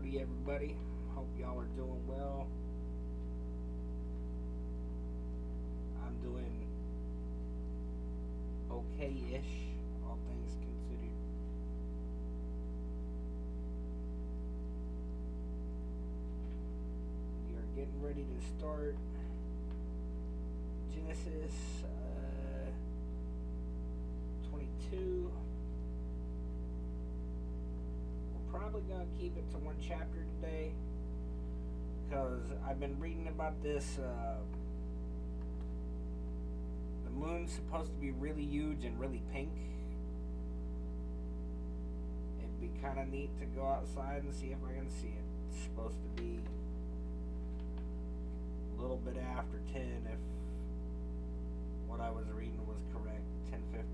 Howdy, everybody. Hope y'all are doing well. I'm doing okay ish, all things considered. We are getting ready to start Genesis 22. We're probably going to keep it to one chapter today because I've been reading about this. The moon's supposed to be really huge and really pink. It'd be kind of neat to go outside and see if I can see it. It's supposed to be a little bit after 10 if what I was reading was correct. 10:15,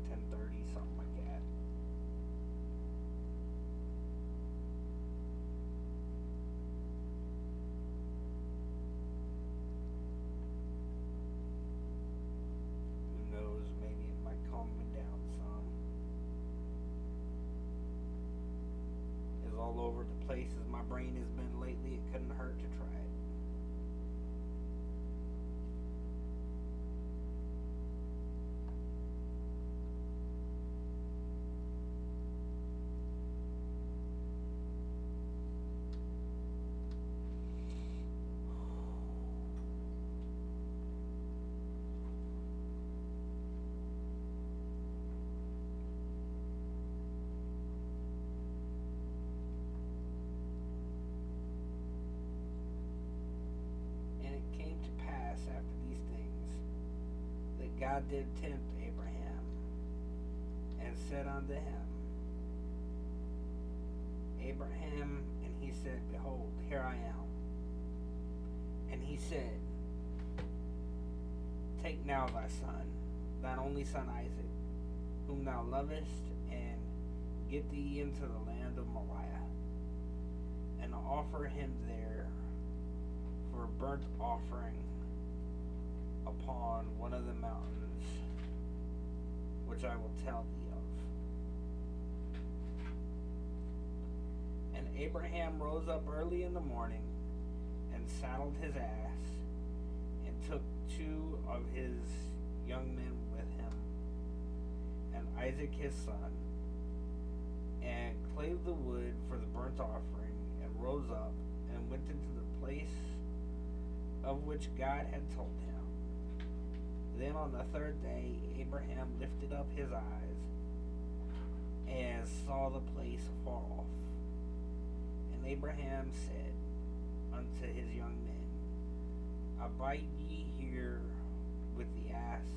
10:30, something like that. Who knows? Maybe it might calm me down some. As all over the place as my brain has been lately, it couldn't hurt to try it. And it came to pass after these things that God did tempt Abraham and said unto him, Abraham, and he said, Behold, here I am. And he said, Take now thy son, thine only son Isaac, whom thou lovest, and get thee into the land of Moriah, and offer him there for a burnt offering upon one of the mountains which I will tell thee of. And Abraham rose up early in the morning and saddled his ass and took two of his young men with him and Isaac his son, and clave the wood for the burnt offering, and rose up and went into the place of which God had told him. Then on the third day Abraham lifted up his eyes and saw the place afar off. And Abraham said unto his young men, Abide ye here with the ass,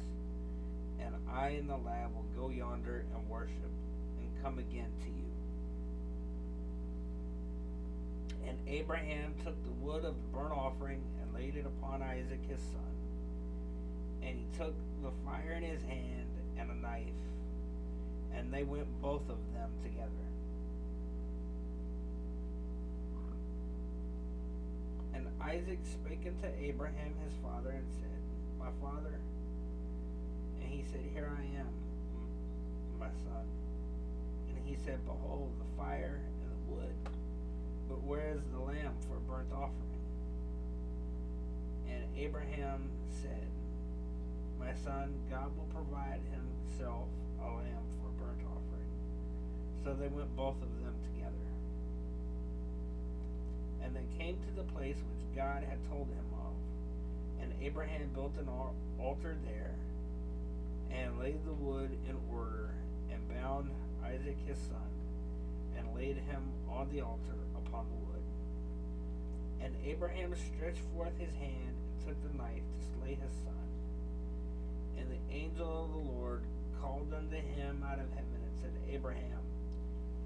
and I and the lad will go yonder and worship, and come again to you. And Abraham took the wood of the burnt offering and laid it upon Isaac his son. And he took the fire in his hand and a knife, and they went both of them together. And Isaac spake unto Abraham his father, and said, My father. And he said, Here I am, my son. And he said, Behold, the fire and the wood, but where is the lamb for a burnt offering? And Abraham said, My son, God will provide himself a lamb for a burnt offering. So they went both of them together. And they came to the place which God had told him of. And Abraham built an altar there, and laid the wood in order, and bound Isaac his son, and laid him on the altar upon the wood. And Abraham stretched forth his hand, and took the knife to slay his son. And the angel of the Lord called unto him out of heaven, and said, Abraham,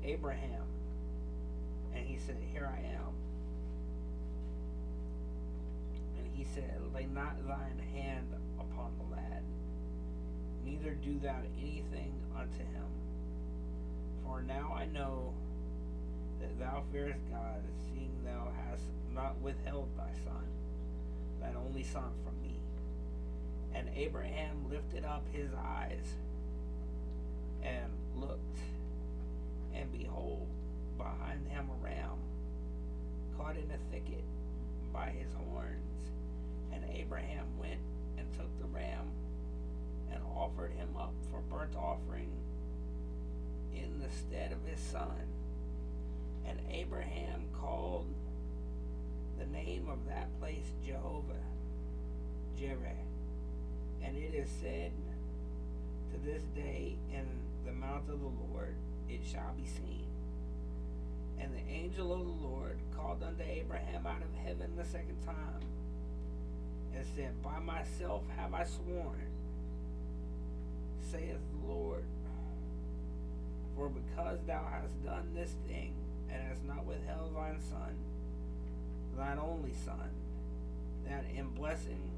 Abraham. And he said, Here I am. And he said, Lay not thine hand upon the lad, neither do thou anything unto him. For now I know that thou fearest God, seeing thou hast not withheld thy son, thine only son, from me. And Abraham lifted up his eyes and looked, and behold, behind him a ram caught in a thicket by his horns. And Abraham went and took the ram and offered him up for burnt offering in the stead of his son. And Abraham called the name of that place Jehovah Jireh. And it is said to this day, in the mount of the Lord it shall be seen. And the angel of the Lord called unto Abraham out of heaven the second time, and said, By myself have I sworn, saith the Lord, for because thou hast done this thing, and hast not withheld thine son, thine only son, that in blessing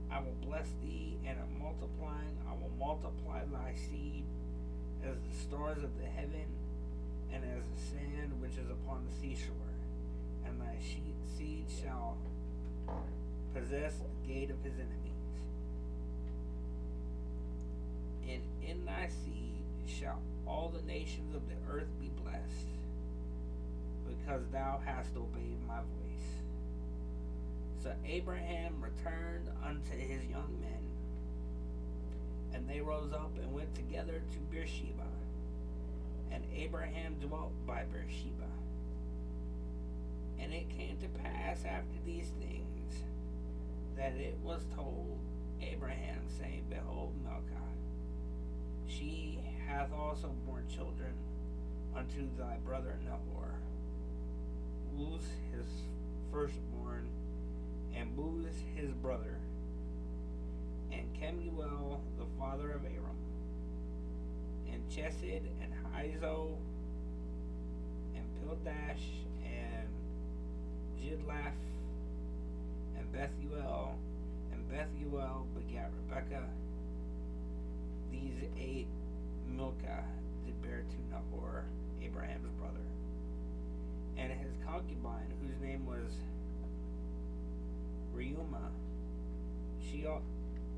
I will bless thee, and in multiplying I will multiply thy seed as the stars of the heaven, and as the sand which is upon the seashore. And thy seed shall possess the gate of his enemies. And in thy seed shall all the nations of the earth be blessed, because thou hast obeyed my voice. So Abraham returned unto his young men, and they rose up and went together to Beersheba. And Abraham dwelt by Beersheba. And it came to pass after these things, that it was told Abraham, saying, Behold, Milcah, she hath also borne children unto thy brother Nahor. Luz his firstborn, and Buz his brother, and Kemuel the father of Aram, and Chesed, and Hazo, and Pildash, and Jidlaph, and Bethuel, and Bethuel begat Rebekah. These 8 Milcah did bear to Nahor, Abraham's brother, and his concubine, whose name was Reumah.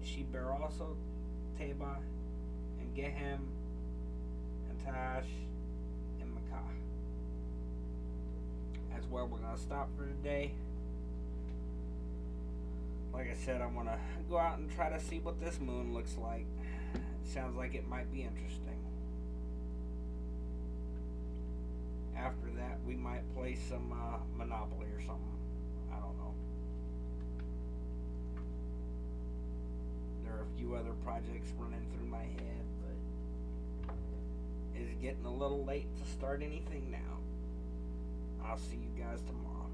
She bare also Teba, and Gehem, and Tash, and Makah. That's where we're going to stop for today. Like I said, I'm going to go out and try to see what this moon looks like. It sounds like it might be interesting. After that, we might play some Monopoly or something. I don't know. There are a few other projects running through my head, but it's getting a little late to start anything now. I'll see you guys tomorrow.